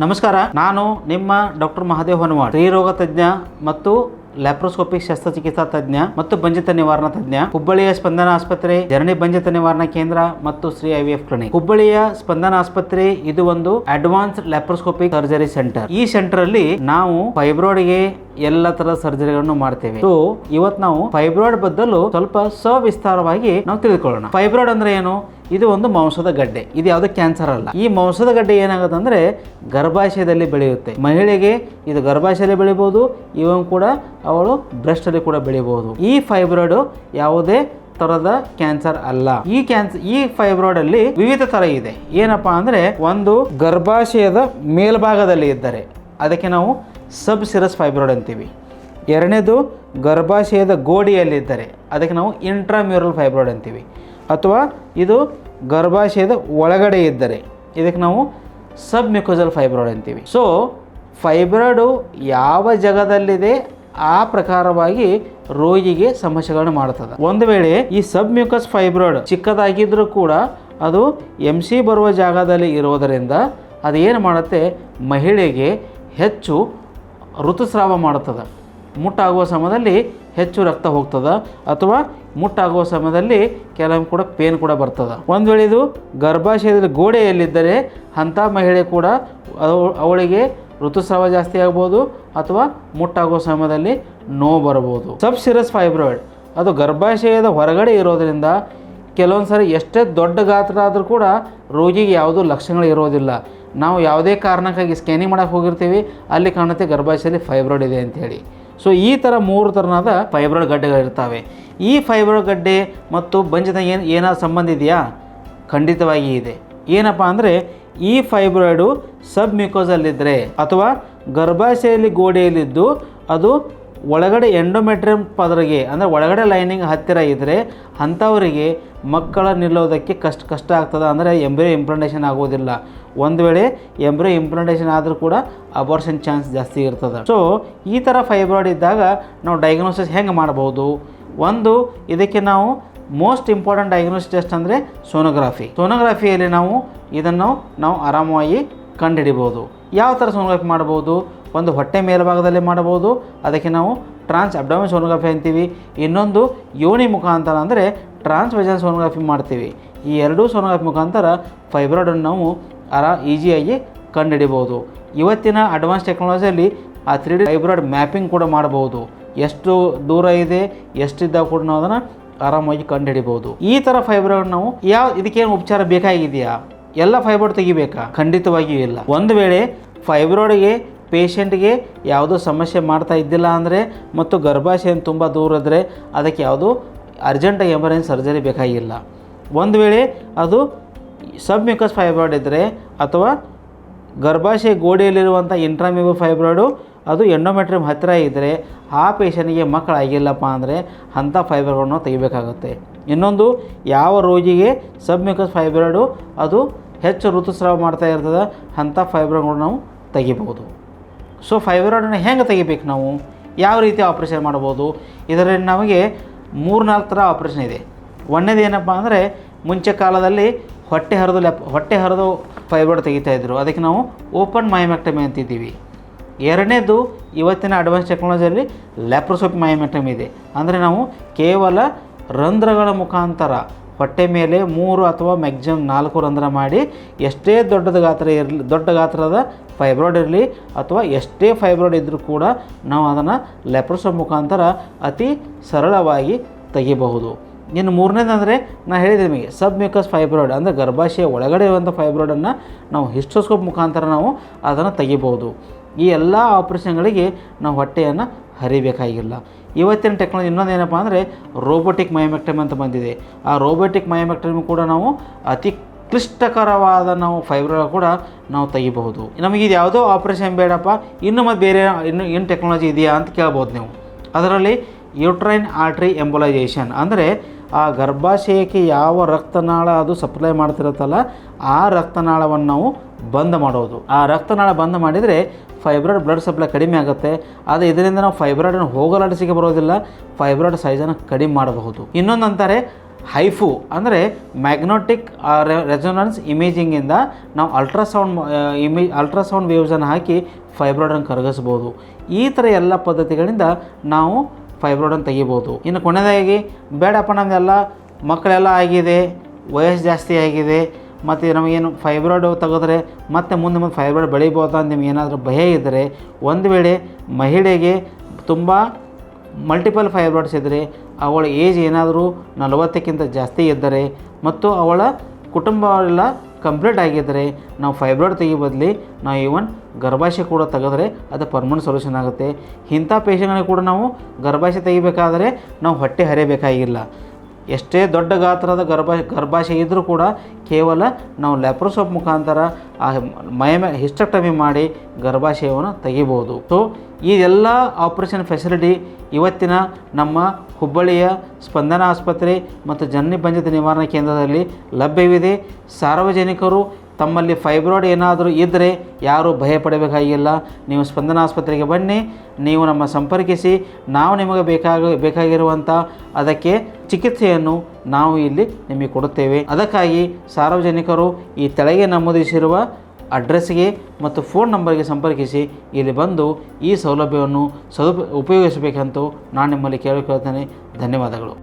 ನಮಸ್ಕಾರ, ನಾನು ನಿಮ್ಮ ಡಾಕ್ಟರ್ ಮಹಾದೇವ್ ಹನುಮಾನ್, ಸ್ತ್ರೀರೋಗ ತಜ್ಞ ಮತ್ತು ಲ್ಯಾಪ್ರೋಸ್ಕೋಪಿಕ್ ಶಸ್ತ್ರಚಿಕಿತ್ಸಾ ತಜ್ಞ ಮತ್ತು ಬಂಜಿತ ನಿವಾರಣಾ ತಜ್ಞ, ಹುಬ್ಬಳ್ಳಿಯ ಸ್ಪಂದನ ಆಸ್ಪತ್ರೆ, ಜರಣಿ ಬಂಜಿತ ನಿವಾರಣಾ ಕೇಂದ್ರ ಮತ್ತು ಶ್ರೀ IVF ಕ್ಲಿನಿಕ್. ಹುಬ್ಬಳ್ಳಿಯ ಸ್ಪಂದನ ಆಸ್ಪತ್ರೆ ಇದು ಒಂದು ಅಡ್ವಾನ್ಸ್ ಲ್ಯಾಪ್ರೋಸ್ಕೋಪಿಕ್ ಸರ್ಜರಿ ಸೆಂಟರ್. ಈ ಸೆಂಟರ್ ಅಲ್ಲಿ ನಾವು ಫೈಬ್ರಾಯ್ಡ್ಗೆ ಎಲ್ಲ ತರದ ಸರ್ಜರಿಗಳನ್ನು ಮಾಡ್ತೇವೆ. ಸೊ ಇವತ್ತು ನಾವು ಫೈಬ್ರಾಯ್ಡ್ ಬದಲು ಸ್ವಲ್ಪ ಸವಿಸ್ತಾರವಾಗಿ ನಾವು ತಿಳಿದುಕೊಳ್ಳೋಣ. ಫೈಬ್ರಾಯ್ಡ್ ಅಂದ್ರೆ ಏನು? ಇದು ಒಂದು ಮಾಂಸದ ಗಡ್ಡೆ. ಇದು ಯಾವುದೇ ಕ್ಯಾನ್ಸರ್ ಅಲ್ಲ. ಈ ಮಾಂಸದ ಗಡ್ಡೆ ಏನಾಗುತ್ತೆ ಅಂದ್ರೆ ಗರ್ಭಾಶಯದಲ್ಲಿ ಬೆಳೆಯುತ್ತೆ. ಮಹಿಳೆಗೆ ಇದು ಗರ್ಭಾಶಯದಲ್ಲಿ ಬೆಳಿಬಹುದು, ಇವನ್ ಕೂಡ ಅವಳು ಬ್ರೆಸ್ಟ್ ಅಲ್ಲಿ ಕೂಡ ಬೆಳಿಬಹುದು. ಈ ಫೈಬ್ರಾಯ್ಡ್ ಯಾವುದೇ ತರದ ಕ್ಯಾನ್ಸರ್ ಅಲ್ಲ. ಈ ಫೈಬ್ರಾಯ್ಡ್ ಅಲ್ಲಿ ವಿವಿಧ ತರ ಇದೆ. ಏನಪ್ಪಾ ಅಂದ್ರೆ, ಒಂದು ಗರ್ಭಾಶಯದ ಮೇಲ್ಭಾಗದಲ್ಲಿ ಇದ್ದರೆ ಅದಕ್ಕೆ ನಾವು ಸಬ್ ಸಿರಸ್ ಫೈಬ್ರಾಯ್ಡ್ ಅಂತೀವಿ. ಎರಡನೇದು ಗರ್ಭಾಶಯದ ಗೋಡೆಯಲ್ಲಿದ್ದರೆ ಅದಕ್ಕೆ ನಾವು ಇಂಟ್ರಾಮ್ಯೂರಲ್ ಫೈಬ್ರಾಯ್ಡ್ ಅಂತೀವಿ. ಅಥವಾ ಇದು ಗರ್ಭಾಶಯದ ಒಳಗಡೆ ಇದ್ದರೆ ಇದಕ್ಕೆ ನಾವು ಸಬ್ ಮ್ಯೂಕೋಸಲ್ ಫೈಬ್ರಾಯ್ಡ್ ಅಂತೀವಿ. ಸೊ ಫೈಬ್ರಾಯ್ಡು ಯಾವ ಜಾಗದಲ್ಲಿದೆ ಆ ಪ್ರಕಾರವಾಗಿ ರೋಗಿಗೆ ಸಮಸ್ಯೆಗಳನ್ನು ಮಾಡ್ತದೆ. ಒಂದು ವೇಳೆ ಈ ಸಬ್ ಮ್ಯೂಕಸ್ ಫೈಬ್ರಾಯ್ಡ್ ಚಿಕ್ಕದಾಗಿದ್ರೂ ಕೂಡ ಅದು MC ಬರುವ ಜಾಗದಲ್ಲಿ ಇರೋದರಿಂದ ಅದು ಏನು ಮಾಡುತ್ತೆ, ಮಹಿಳೆಗೆ ಹೆಚ್ಚು ಋತುಸ್ರಾವ ಮಾಡುತ್ತದೆ. ಮುಟ್ಟಾಗುವ ಸಮಯದಲ್ಲಿ ಹೆಚ್ಚು ರಕ್ತ ಹೋಗ್ತದೆ, ಅಥವಾ ಮುಟ್ಟಾಗುವ ಸಮಯದಲ್ಲಿ ಕೆಲವೊಮ್ಮೆ ಕೂಡ ಪೇನ್ ಕೂಡ ಬರ್ತದೆ. ಒಂದು ವೇಳೆ ಇದು ಗರ್ಭಾಶಯದ ಗೋಡೆಯಲ್ಲಿದ್ದರೆ ಅಂಥ ಮಹಿಳೆ ಕೂಡ ಅವಳಿಗೆ ಋತುಸ್ರಾವ ಜಾಸ್ತಿ ಆಗ್ಬೋದು, ಅಥವಾ ಮುಟ್ಟಾಗುವ ಸಮಯದಲ್ಲಿ ನೋವು ಬರಬಹುದು. ಸಬ್ ಸಿರಸ್ ಫೈಬ್ರಾಯ್ಡ್ ಅದು ಗರ್ಭಾಶಯದ ಹೊರಗಡೆ ಇರೋದರಿಂದ ಕೆಲವೊಂದು ಸಾರಿ ಎಷ್ಟೇ ದೊಡ್ಡ ಗಾತ್ರ ಆದರೂ ಕೂಡ ರೋಗಿಗೆ ಯಾವುದೂ ಲಕ್ಷಣಗಳು ಇರೋದಿಲ್ಲ. ನಾವು ಯಾವುದೇ ಕಾರಣಕ್ಕಾಗಿ ಸ್ಕ್ಯಾನಿಂಗ್ ಮಾಡೋಕ್ಕೆ ಹೋಗಿರ್ತೀವಿ, ಅಲ್ಲಿ ಕಾಣುತ್ತೆ ಗರ್ಭಾಶಯದಲ್ಲಿ ಫೈಬ್ರಾಯ್ಡ್ ಇದೆ ಅಂಥೇಳಿ. ಸೊ ಈ ಥರ 3 ಥರನಾದ ಫೈಬ್ರಾಯ್ಡ್ ಗಡ್ಡೆಗಳಿರ್ತವೆ. ಈ ಫೈಬ್ರಾಯ್ಡ್ ಗಡ್ಡೆ ಮತ್ತು ಬಂಜಿತ ಏನಾದ್ರು ಸಂಬಂಧ ಇದೆಯಾ? ಖಂಡಿತವಾಗಿ ಇದೆ. ಏನಪ್ಪ ಅಂದರೆ, ಈ ಫೈಬ್ರಾಯ್ಡು ಸಬ್ ಮ್ಯೂಕೋಸಲ್ಲಿದ್ದರೆ ಅಥವಾ ಗರ್ಭಾಶಯಲ್ಲಿ ಗೋಡೆಯಲ್ಲಿದ್ದು ಅದು ಒಳಗಡೆ ಎಂಡೋಮೆಟ್ರಿಯಮ್ ಪದರಿಗೆ ಅಂದರೆ ಒಳಗಡೆ ಲೈನಿಂಗ್ ಹತ್ತಿರ ಇದ್ದರೆ ಅಂಥವರಿಗೆ ಮಕ್ಕಳ ನಿಲ್ಲೋದಕ್ಕೆ ಕಷ್ಟ ಆಗ್ತದೆ. ಅಂದರೆ ಎಂಬ್ರಿಯೋ ಇಂಪ್ಲಾಂಟೇಷನ್ ಆಗೋದಿಲ್ಲ. ಒಂದು ವೇಳೆ ಎಂಬ್ರಿಯೋ ಇಂಪ್ಲಾಂಟೇಷನ್ ಆದರೂ ಕೂಡ ಅಬಾರ್ಷನ್ ಚಾನ್ಸ್ ಜಾಸ್ತಿ ಇರ್ತದೆ. ಸೊ ಈ ಥರ ಫೈಬ್ರಾಯ್ಡ್ ಇದ್ದಾಗ ನಾವು ಡಯಾಗ್ನೋಸಿಸ್ ಹೆಂಗೆ ಮಾಡ್ಬೋದು? ಒಂದು, ಇದಕ್ಕೆ ನಾವು ಮೋಸ್ಟ್ ಇಂಪಾರ್ಟೆಂಟ್ ಡಯಾಗ್ನೋಸಿಸ್ ಟೆಸ್ಟ್ ಅಂದರೆ ಸೋನೋಗ್ರಫಿ. ಸೋನೋಗ್ರಫಿಯಲ್ಲಿ ಇದನ್ನು ನಾವು ಆರಾಮವಾಗಿ ಕಂಡುಹಿಡಿಬೋದು. ಯಾವ ಥರ ಸೋನೋಗ್ರಫಿ ಮಾಡ್ಬೋದು? ಒಂದು ಹೊಟ್ಟೆ ಮೇಲ್ಭಾಗದಲ್ಲಿ ಮಾಡಬಹುದು, ಅದಕ್ಕೆ ನಾವು ಟ್ರಾನ್ಸ್ ಅಬ್ಡಾಮಿನ್ ಸೋನೋಗ್ರಫಿ ಅಂತೀವಿ. ಇನ್ನೊಂದು ಯೋನಿ ಮುಖಾಂತರ ಅಂದರೆ ಟ್ರಾನ್ಸ್ ವೆಜನ್ ಸೋನೋಗ್ರಫಿ ಮಾಡ್ತೀವಿ. ಈ ಎರಡೂ ಸೋನೋಗ್ರಫಿ ಮುಖಾಂತರ ಫೈಬ್ರಾಯ್ಡನ್ನು ನಾವು ಈಸಿಯಾಗಿ ಕಂಡುಹಿಡಿಬೋದು. ಇವತ್ತಿನ ಅಡ್ವಾನ್ಸ್ ಟೆಕ್ನಾಲಜಿಯಲ್ಲಿ ಆ 3D ಫೈಬ್ರಾಯ್ಡ್ ಮ್ಯಾಪಿಂಗ್ ಕೂಡ ಮಾಡಬಹುದು. ಎಷ್ಟು ದೂರ ಇದೆ, ಎಷ್ಟಿದ್ದಾಗ ಕೂಡ ನಾವು ಅದನ್ನು ಆರಾಮಾಗಿ ಕಂಡುಹಿಡಿಬೋದು. ಈ ಥರ ಫೈಬ್ರಾಯ್ಡ್ ನಾವು ಇದಕ್ಕೇನು ಉಪಚಾರ ಬೇಕಾಗಿದೆಯಾ? ಎಲ್ಲ ಫೈಬ್ರಾಯ್ಡ್ ತೆಗಿಬೇಕಾ? ಖಂಡಿತವಾಗಿಯೂ ಇಲ್ಲ. ಒಂದು ವೇಳೆ ಫೈಬ್ರಾಯ್ಡ್ಗೆ ಪೇಷಂಟ್ಗೆ ಯಾವುದೋ ಸಮಸ್ಯೆ ಮಾಡ್ತಾ ಇದ್ದಿಲ್ಲ ಅಂದರೆ ಮತ್ತು ಗರ್ಭಾಶಯ ತುಂಬ ದೂರ ಇದ್ದರೆ ಅದಕ್ಕೆ ಯಾವುದೋ ಅರ್ಜೆಂಟಾಗಿ ಎಮರ್ಜೆನ್ಸಿ ಸರ್ಜರಿ ಬೇಕಾಗಿಲ್ಲ. ಒಂದು ವೇಳೆ ಅದು ಸಬ್ ಮ್ಯೂಕಸ್ ಫೈಬ್ರಾಯ್ಡ್ ಇದ್ದರೆ ಅಥವಾ ಗರ್ಭಾಶಯ ಗೋಡೆಯಲ್ಲಿರುವಂಥ ಇಂಟ್ರಾಮ್ಯೂರಲ್ ಫೈಬ್ರಾಯ್ಡು ಅದು ಎಂಡೋಮೆಟ್ರಿಯಮ್ ಹತ್ತಿರ ಇದ್ದರೆ ಆ ಪೇಷಂಟ್ಗೆ ಮಕ್ಕಳಾಗಿಲ್ಲಪ್ಪ ಅಂದರೆ ಅಂಥ ಫೈಬ್ರಾಯ್ಡನ್ನು ತೆಗಿಬೇಕಾಗುತ್ತೆ. ಇನ್ನೊಂದು, ಯಾವ ರೋಗಿಗೆ ಸಬ್ ಮ್ಯೂಕಸ್ ಫೈಬ್ರಾಯ್ಡು ಅದು ಹೆಚ್ಚು ಋತುಸ್ರಾವ ಮಾಡ್ತಾ ಇರ್ತದೆ ಅಂಥ ಫೈಬ್ರಾಯ್ಡ್ಗಳು ನಾವು ತೆಗಿಬೋದು. ಸೊ ಫೈಬ್ರಾಯ್ಡನ್ನು ಹೆಂಗೆ ತೆಗಿಬೇಕು? ನಾವು ಯಾವ ರೀತಿ ಆಪ್ರೇಷನ್ ಮಾಡ್ಬೋದು? ಇದರಲ್ಲಿ ನಮಗೆ 3-4 ಥರ ಆಪ್ರೇಷನ್ ಇದೆ. ಒಂದನೇದು ಏನಪ್ಪ ಅಂದರೆ, ಮುಂಚೆ ಕಾಲದಲ್ಲಿ ಹೊಟ್ಟೆ ಹರಿದು ಫೈಬ್ರಾಯ್ಡ್ ತೆಗಿತಾಯಿದ್ರು, ಅದಕ್ಕೆ ನಾವು ಓಪನ್ ಮಯೋಮೆಕ್ಟಮಿ ಅಂತಿದ್ದೀವಿ. ಎರಡನೇದು, ಇವತ್ತಿನ ಅಡ್ವಾನ್ಸ್ ಟೆಕ್ನಾಲಜಿಯಲ್ಲಿ ಲ್ಯಾಪ್ರೋಸ್ಕೋಪಿಕ್ ಮಯೋಮೆಕ್ಟಮಿ ಇದೆ. ಅಂದರೆ ನಾವು ಕೇವಲ ರಂಧ್ರಗಳ ಮುಖಾಂತರ ಹೊಟ್ಟೆ ಮೇಲೆ 3 ಅಥವಾ ಮ್ಯಾಕ್ಸಿಮಮ್ 4 ರಂಧ್ರ ಮಾಡಿ ಎಷ್ಟೇ ದೊಡ್ಡ ಗಾತ್ರದ ಫೈಬ್ರಾಯ್ಡ್ ಇರಲಿ ಅಥವಾ ಎಷ್ಟೇ ಫೈಬ್ರಾಯ್ಡ್ ಇದ್ದರೂ ಕೂಡ ನಾವು ಅದನ್ನು ಲ್ಯಾಪ್ರೋಸ್ಕೋಪ್ ಮುಖಾಂತರ ಅತಿ ಸರಳವಾಗಿ ತೆಗಿಬಹುದು. ಇನ್ನು ಮೂರನೇದಂದರೆ, ನಾನು ಹೇಳಿದೆ ನಿಮಗೆ, ಸಬ್ ಮ್ಯೂಕಸ್ ಫೈಬ್ರಾಯ್ಡ್ ಅಂದರೆ ಗರ್ಭಾಶಯ ಒಳಗಡೆ ಇರುವಂಥ ಫೈಬ್ರಾಯ್ಡನ್ನು ನಾವು ಹಿಸ್ಟೋಸ್ಕೋಪ್ ಮುಖಾಂತರ ನಾವು ಅದನ್ನು ತೆಗಿಬೋದು. ಈ ಎಲ್ಲ ಆಪ್ರೇಷನ್ಗಳಿಗೆ ನಾವು ಹೊಟ್ಟೆಯನ್ನು ಹರಿಬೇಕಾಗಿಲ್ಲ. ಇವತ್ತಿನ ಟೆಕ್ನಾಲಜಿ ಇನ್ನೊಂದು ಏನಪ್ಪ ಅಂದರೆ ರೋಬೋಟಿಕ್ ಮಯೋಮೆಕ್ಟಮಿ ಅಂತ ಬಂದಿದೆ. ಆ ರೋಬೋಟಿಕ್ ಮಯೋಮೆಕ್ಟಮಿ ಕೂಡ ನಾವು ಅತಿ ಕ್ಲಿಷ್ಟಕರವಾದ ಫೈಬ್ರಾಯ್ಡ್ ಕೂಡ ನಾವು ತೆಗಿಬಹುದು. ನಮಗೆ ಇದು ಯಾವುದೋ ಆಪ್ರೇಷನ್ ಬೇಡಪ್ಪ, ಮತ್ತು ಬೇರೆ ಏನು ಟೆಕ್ನಾಲಜಿ ಇದೆಯಾ ಅಂತ ಕೇಳ್ಬೋದು ನೀವು. ಅದರಲ್ಲಿ ಯೂಟ್ರೈನ್ ಆರ್ಟ್ರಿ ಎಂಬೋಲೈಸೇಷನ್ ಅಂದರೆ ಆ ಗರ್ಭಾಶಯಕ್ಕೆ ಯಾವ ರಕ್ತನಾಳ ಅದು ಸಪ್ಲೈ ಮಾಡ್ತಿರುತ್ತಲ್ಲ ಆ ರಕ್ತನಾಳವನ್ನು ನಾವು ಬಂದ್ ಮಾಡೋದು. ಆ ರಕ್ತನಾಳ ಬಂದ್ ಮಾಡಿದರೆ ಫೈಬ್ರಾಯ್ಡ್ ಬ್ಲಡ್ ಸಪ್ಲೈ ಕಡಿಮೆ ಆಗುತ್ತೆ. ಆದರೆ ಇದರಿಂದ ನಾವು ಫೈಬ್ರಾಯ್ಡನ್ನು ಹೋಗಲಾಡಿಸಿಕೆ ಬರೋದಿಲ್ಲ, ಫೈಬ್ರಾಯ್ಡ್ ಸೈಜನ್ನು ಕಡಿಮೆ ಮಾಡಬಹುದು. ಇನ್ನೊಂದು ಅಂತಾರೆ ಹೈಫು ಅಂದರೆ ಮ್ಯಾಗ್ನೆಟಿಕ್ ರೆಸೊನೆನ್ಸ್ ಇಮೇಜಿಂಗಿಂದ ನಾವು ಅಲ್ಟ್ರಾಸೌಂಡ್ ವೇವ್ಸನ್ನು ಹಾಕಿ ಫೈಬ್ರಾಯ್ಡನ್ನು ಕರಗಿಸ್ಬೋದು. ಈ ಥರ ಎಲ್ಲ ಪದ್ಧತಿಗಳಿಂದ ನಾವು ಫೈಬ್ರಾಯ್ಡನ್ನು ತೆಗಿಬೋದು. ಇನ್ನು ಕೊನೆಯದಾಗಿ ಬೇಡಪ್ಪ ನಮ್ಮದೆಲ್ಲ ಮಕ್ಕಳೆಲ್ಲ ಆಗಿದೆ, ವಯಸ್ಸು ಜಾಸ್ತಿ ಆಗಿದೆ, ಮತ್ತು ನಮಗೇನು ಫೈಬ್ರಾಯ್ಡ್ ತೆಗೆದ್ರೆ ಮತ್ತೆ ಮುಂದೆ ಫೈಬ್ರಾಯ್ಡ್ ಬೆಳಿಬೋದಾ ಅಂತ ನಿಮ್ಗೆ ಏನಾದರೂ ಭಯ ಇದ್ದರೆ, ಒಂದು ವೇಳೆ ಮಹಿಳೆಗೆ ತುಂಬ ಮಲ್ಟಿಪಲ್ ಫೈಬ್ರಾಯ್ಡ್ಸ್ ಇದ್ದರೆ, ಅವಳ ಏಜ್ ಏನಾದರೂ 40ಕ್ಕಿಂತ ಜಾಸ್ತಿ ಇದ್ದರೆ ಮತ್ತು ಅವಳ ಕುಟುಂಬ ಎಲ್ಲ ಕಂಪ್ಲೀಟ್ ಆಗಿದ್ದರೆ ನಾವು ಫೈಬ್ರಾಯ್ಡ್ ತೆಗಿ ಬದಲಿ ನಾವು ಈವನ್ ಗರ್ಭಾಶಯ ಕೂಡ ತೆಗೆದ್ರೆ ಅದು ಪರ್ಮನೆಂಟ್ ಸೊಲ್ಯೂಷನ್ ಆಗುತ್ತೆ. ಇಂಥ ಪೇಷಂಟ್ಗಳಿಗೆ ಕೂಡ ನಾವು ಗರ್ಭಾಶಯ ತೆಗಿಬೇಕಾದರೆ ನಾವು ಹೊಟ್ಟೆ ಹರಿಬೇಕಾಗಿಲ್ಲ. ಎಷ್ಟೇ ದೊಡ್ಡ ಗಾತ್ರದ ಗರ್ಭಾಶಯ ಇದ್ದರೂ ಕೂಡ ಕೇವಲ ನಾವು ಲ್ಯಾಪ್ರೋಸ್ಕೋಪ್ ಮುಖಾಂತರ ಆ ಹಿಸ್ಟೆಕ್ಟಮಿ ಮಾಡಿ ಗರ್ಭಾಶಯವನ್ನು ತೆಗಿಬೋದು. ಸೊ ಈ ಎಲ್ಲ ಆಪರೇಷನ್ ಫೆಸಿಲಿಟಿ ಇವತ್ತಿನ ನಮ್ಮ ಹುಬ್ಬಳ್ಳಿಯ ಸ್ಪಂದನ ಆಸ್ಪತ್ರೆ ಮತ್ತು ಜನನಿ ಬಂಜೆತ ನಿವಾರಣಾ ಕೇಂದ್ರದಲ್ಲಿ ಲಭ್ಯವಿದೆ. ಸಾರ್ವಜನಿಕರು ತಮ್ಮಲ್ಲಿ ಫೈಬ್ರಾಯ್ಡ್ ಏನಾದರೂ ಇದ್ದರೆ ಯಾರೂ ಭಯಪಡಬೇಕಾಗಿಲ್ಲ. ನೀವು ಸ್ಪಂದನ ಆಸ್ಪತ್ರೆಗೆ ಬನ್ನಿ, ನೀವು ನಮ್ಮ ಸಂಪರ್ಕಿಸಿ, ನಾವು ನಿಮಗೆ ಬೇಕಾಗಿರುವಂಥ ಅದಕ್ಕೆ ಚಿಕಿತ್ಸೆಯನ್ನು ನಾವು ಇಲ್ಲಿ ನಿಮಗೆ ಕೊಡುತ್ತೇವೆ. ಅದಕ್ಕಾಗಿ ಸಾರ್ವಜನಿಕರು ಈ ಕೆಳಗೆ ನಮೂದಿಸಿರುವ ಅಡ್ರೆಸ್ಗೆ ಮತ್ತು ಫೋನ್ ನಂಬರ್ಗೆ ಸಂಪರ್ಕಿಸಿ ಇಲ್ಲಿ ಬಂದು ಈ ಸೌಲಭ್ಯವನ್ನು ಉಪಯೋಗಿಸಬೇಕಂತೂ ನಾನು ನಿಮ್ಮಲ್ಲಿ ಕೇಳಿಕೊಳ್ತೇನೆ. ಧನ್ಯವಾದಗಳು.